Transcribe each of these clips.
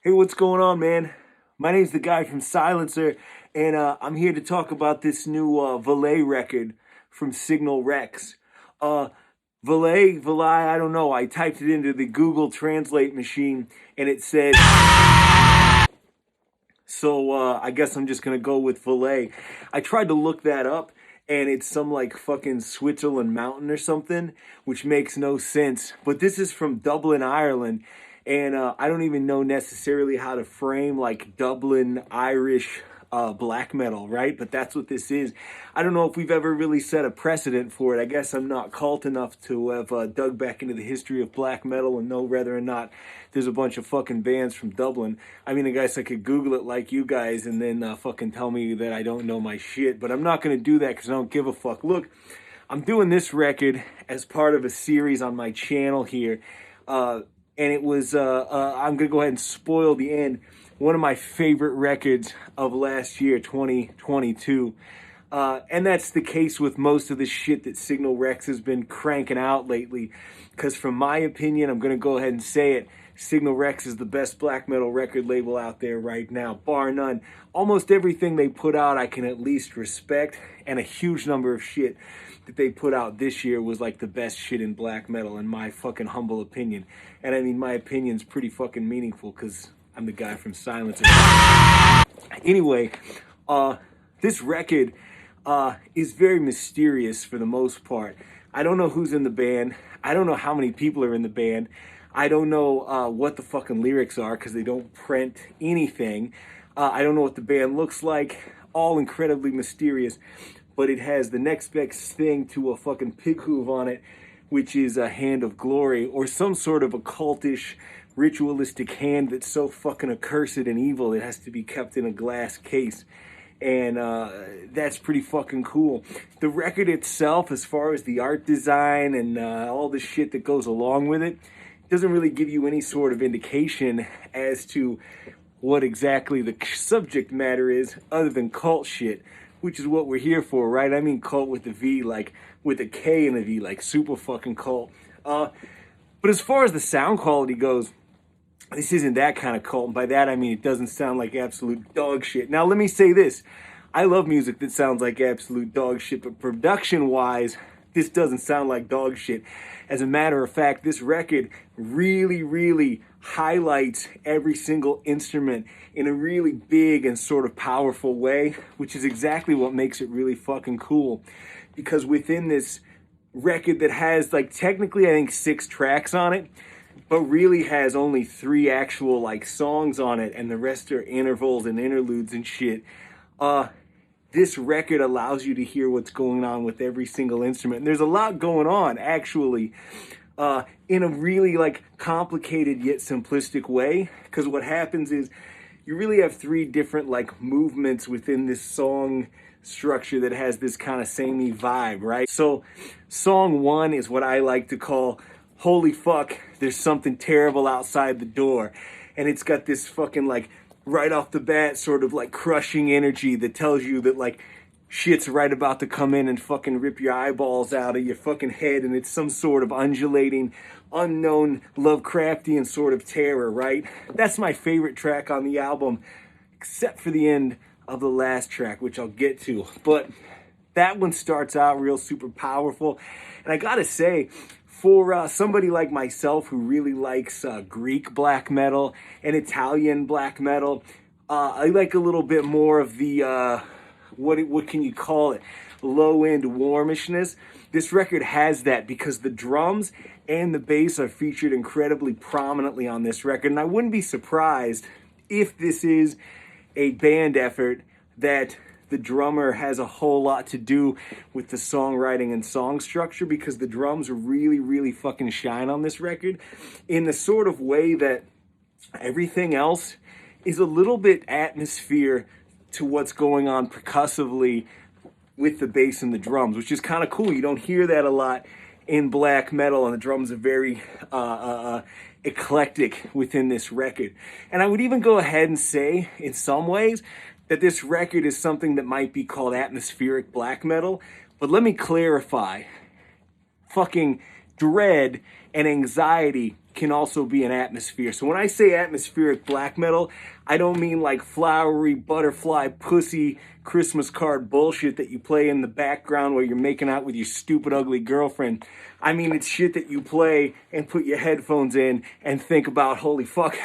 Hey, what's going on, man? My name's the guy from Silencer, and I'm here to talk about this new Valais record from Signal Rex. Uh, Valais, I don't know. I typed it into the Google Translate machine, and it said, so I guess I'm just gonna go with Valais. I tried to look that up, and it's some like fucking Switzerland mountain or something, which makes no sense. But this is from Dublin, Ireland, and I don't even know necessarily how to frame like Dublin Irish black metal, right? But that's what this is. I don't know if we've ever really set a precedent for it. I guess I'm not cult enough to have dug back into the history of black metal and know whether or not there's a bunch of fucking bands from Dublin. I mean, I guess I could Google it like you guys and then fucking tell me that I don't know my shit. But I'm not going to do that because I don't give a fuck. Look, I'm doing this record as part of a series on my channel here. And it was, I'm going to go ahead and spoil the end. One of my favorite records of last year, 2022. And that's the case with most of the shit that Signal Rex has been cranking out lately. Because from my opinion, I'm going to go ahead and say it, Signal Rex is the best black metal record label out there right now, bar none. Almost everything they put out I can at least respect, and a huge number of shit that they put out this year was like the best shit in black metal in my fucking humble opinion. And I mean, my opinion's pretty fucking meaningful because I'm the guy from Silencer. Anyway, this record is very mysterious for the most part. I don't know who's in the band. I don't know how many people are in the band. I don't know what the fucking lyrics are because they don't print anything. I don't know what the band looks like. All incredibly mysterious. But it has the next best thing to a fucking pig hoof on it, which is a hand of glory or some sort of occultish, ritualistic hand that's so fucking accursed and evil it has to be kept in a glass case. And that's pretty fucking cool. The record itself, as far as the art design and all the shit that goes along with it, doesn't really give you any sort of indication as to what exactly the subject matter is other than cult shit, which is what we're here for, right? I mean cult with a V, like with a K and a V, like super fucking cult. But as far as the sound quality goes, this isn't that kind of cult. And by that, I mean it doesn't sound like absolute dog shit. Now, let me say this. I love music that sounds like absolute dog shit, but production-wise, this doesn't sound like dog shit. As a matter of fact, this record really, really highlights every single instrument in a really big and sort of powerful way, which is exactly what makes it really fucking cool. Because within this record that has, like, technically, I think 6 tracks on it, but really has only 3 actual, like, songs on it, and the rest are intervals and interludes and shit. This record allows you to hear what's going on with every single instrument. And there's a lot going on, actually, in a really, like, complicated yet simplistic way. Because what happens is you really have 3 different, like, movements within this song structure that has this kind of samey vibe, right? So song 1 is what I like to call holy fuck, there's something terrible outside the door. And it's got this fucking, like, right off the bat sort of, like, crushing energy that tells you that, like, shit's right about to come in and fucking rip your eyeballs out of your fucking head. And it's some sort of undulating, unknown, Lovecraftian sort of terror, right? That's my favorite track on the album, except for the end of the last track, which I'll get to. But that one starts out real super powerful. And I gotta say, for somebody like myself who really likes Greek black metal and Italian black metal, I like a little bit more of the, what can you call it, low-end warmishness. This record has that because the drums and the bass are featured incredibly prominently on this record. And I wouldn't be surprised if this is a band effort that the drummer has a whole lot to do with the songwriting and song structure, because the drums really, really fucking shine on this record in the sort of way that everything else is a little bit atmosphere to what's going on percussively with the bass and the drums, which is kind of cool. You don't hear that a lot in black metal, and the drums are very eclectic within this record. And I would even go ahead and say, in some ways, that this record is something that might be called atmospheric black metal. But let me clarify. Fucking dread and anxiety can also be an atmosphere. So when I say atmospheric black metal, I don't mean like flowery butterfly pussy Christmas card bullshit that you play in the background while you're making out with your stupid ugly girlfriend. I mean, it's shit that you play and put your headphones in and think about, holy fuck,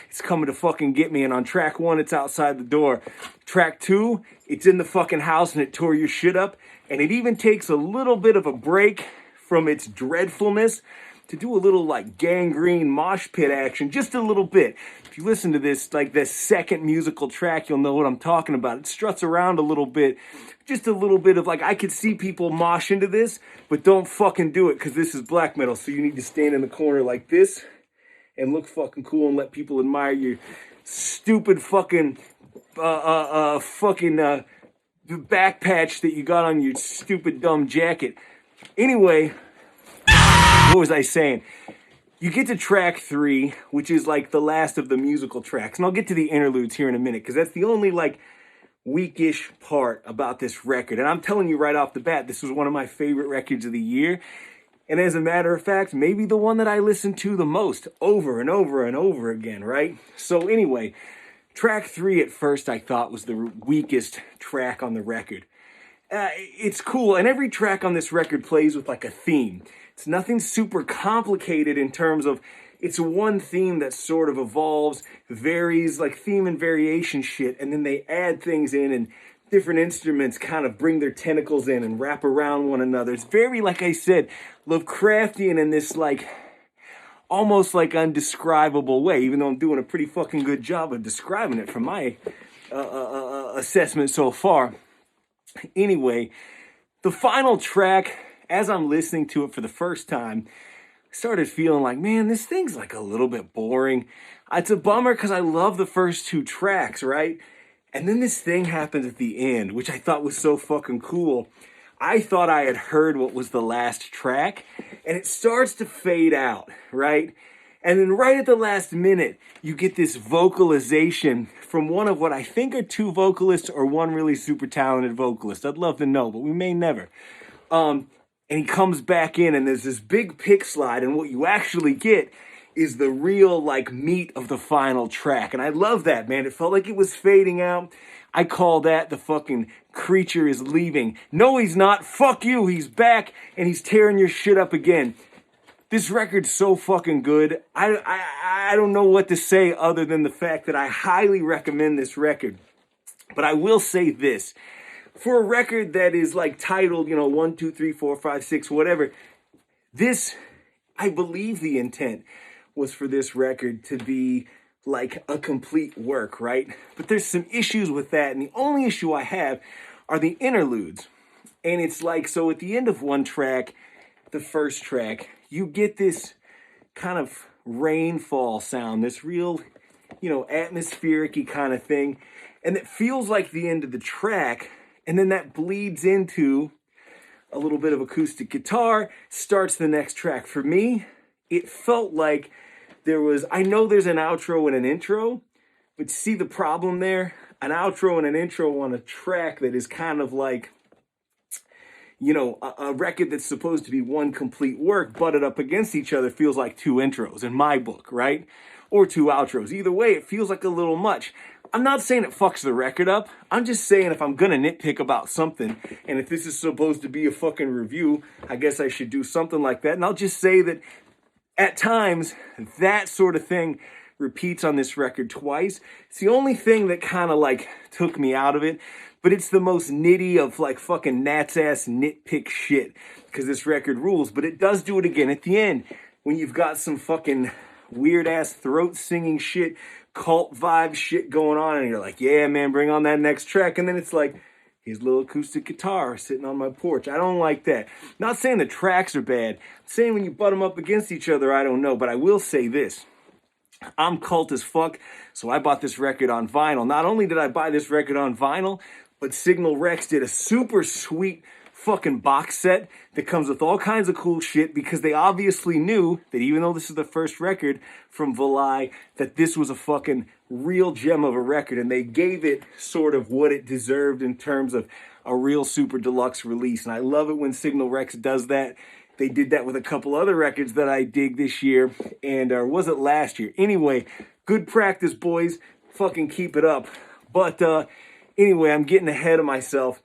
it's coming to fucking get me. And on track 1, it's outside the door. Track 2, it's in the fucking house and it tore your shit up. And it even takes a little bit of a break from its dreadfulness to do a little like gangrene mosh pit action, just a little bit. If you listen to this, like this second musical track, you'll know what I'm talking about. It struts around a little bit, just a little bit of like, I could see people mosh into this, but don't fucking do it because this is black metal. So you need to stand in the corner like this and look fucking cool and let people admire your stupid fucking, back patch that you got on your stupid dumb jacket. Anyway, what was I saying? You get to track 3, which is like the last of the musical tracks. And I'll get to the interludes here in a minute, because that's the only like weakish part about this record. And I'm telling you right off the bat, this was one of my favorite records of the year. And as a matter of fact, maybe the one that I listened to the most over and over and over again, right? So anyway, track 3 at first I thought was the weakest track on the record. It's cool, and every track on this record plays with like a theme. It's nothing super complicated in terms of, it's one theme that sort of evolves, varies, like theme and variation shit, and then they add things in, and different instruments kind of bring their tentacles in and wrap around one another. It's very, like I said, Lovecraftian in this like, almost like undescribable way, even though I'm doing a pretty fucking good job of describing it from my assessment so far. Anyway, the final track, as I'm listening to it for the first time, I started feeling like, man, this thing's like a little bit boring. It's a bummer because I love the first 2 tracks, right? And then this thing happens at the end, which I thought was so fucking cool. I thought I had heard what was the last track, and it starts to fade out, right? And then right at the last minute, you get this vocalization from one of what I think are 2 vocalists or one really super talented vocalist. I'd love to know, but we may never. And he comes back in, and there's this big pick slide, and what you actually get is the real, like, meat of the final track. And I love that, man. It felt like it was fading out. I call that the fucking creature is leaving. No, he's not. Fuck you. He's back, and he's tearing your shit up again. This record's so fucking good. I don't know what to say other than the fact that I highly recommend this record. But I will say this. For a record that is like titled, 1, 2, 3, 4, 5, 6, whatever, this, I believe the intent was for this record to be like a complete work, right? But there's some issues with that, and the only issue I have are the interludes. And it's like, so at the end of one track, the first track, you get this kind of rainfall sound, this real, atmospheric-y kind of thing, and it feels like the end of the track. And then that bleeds into a little bit of acoustic guitar, starts the next track. For me, it felt like I know there's an outro and an intro, but see the problem there? An outro and an intro on a track that is kind of like, a record that's supposed to be one complete work, butted up against each other, feels like 2 intros in my book, right? Or 2 outros. Either way, it feels like a little much. I'm not saying it fucks the record up. I'm just saying if I'm gonna nitpick about something, and if this is supposed to be a fucking review, I guess I should do something like that. And I'll just say that at times, that sort of thing repeats on this record twice. It's the only thing that kind of like took me out of it, but it's the most nitty of like fucking Nat's ass nitpick shit, because this record rules. But it does do it again at the end, when you've got some fucking weird ass throat singing shit, cult vibe shit going on, and you're like, yeah, man, bring on that next track. And then it's like, his little acoustic guitar sitting on my porch. I don't like that. Not saying the tracks are bad. I'm saying when you butt them up against each other, I don't know. But I will say this. I'm cult as fuck, so I bought this record on vinyl. Not only did I buy this record on vinyl, but Signal Rex did a super sweet fucking box set that comes with all kinds of cool shit, because they obviously knew that even though this is the first record from Valais, that this was a fucking real gem of a record, and they gave it sort of what it deserved in terms of a real super deluxe release. And I love it when Signal Rex does that. They did that with a couple other records that I dig this year, and was it last year? Anyway, good practice, boys. Fucking keep it up. But anyway, I'm getting ahead of myself.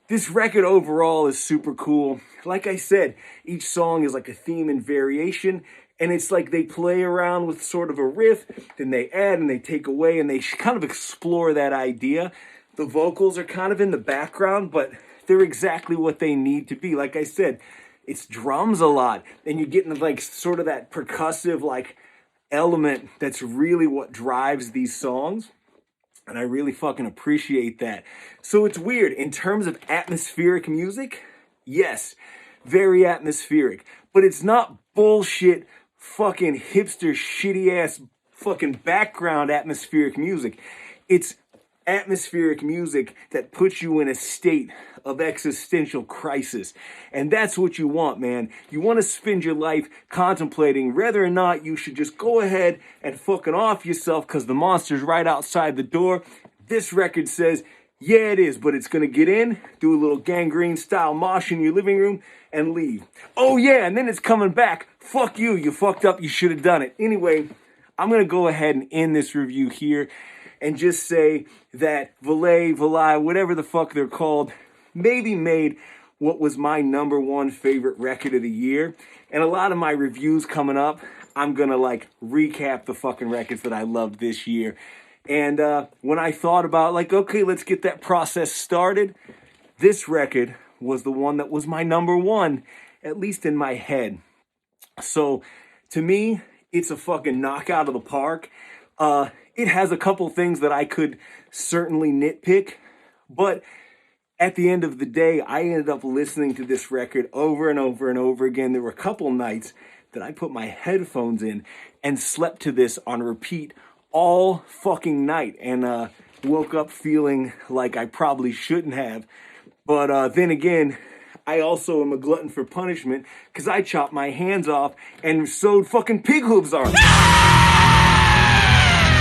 This record overall is super cool. Like I said, each song is like a theme and variation, and it's like they play around with sort of a riff, then they add and they take away, and they kind of explore that idea. The vocals are kind of in the background, but they're exactly what they need to be. Like I said, it's drums a lot, and you're getting like sort of that percussive like element that's really what drives these songs. And I really fucking appreciate that. So it's weird. In terms of atmospheric music, yes, very atmospheric. But it's not bullshit, fucking hipster, shitty ass fucking background atmospheric music. It's atmospheric music that puts you in a state of existential crisis. And that's what you want, man. You want to spend your life contemplating whether or not you should just go ahead and fucking off yourself because the monster's right outside the door. This record says, yeah, it is, but it's going to get in, do a little gangrene style mosh in your living room, and leave. Oh yeah, and then it's coming back. Fuck you, you fucked up, you should have done it. Anyway, I'm going to go ahead and end this review here and just say that Valais, whatever the fuck they're called, maybe made what was my number one favorite record of the year. And a lot of my reviews coming up, I'm gonna like recap the fucking records that I loved this year. And when I thought about like, okay, let's get that process started, this record was the one that was my number one, at least in my head. So to me, it's a fucking knockout of the park. It has a couple things that I could certainly nitpick, but at the end of the day, I ended up listening to this record over and over and over again. There were a couple nights that I put my headphones in and slept to this on repeat all fucking night, and woke up feeling like I probably shouldn't have. But then again, I also am a glutton for punishment because I chopped my hands off and sewed fucking pig hooves on them.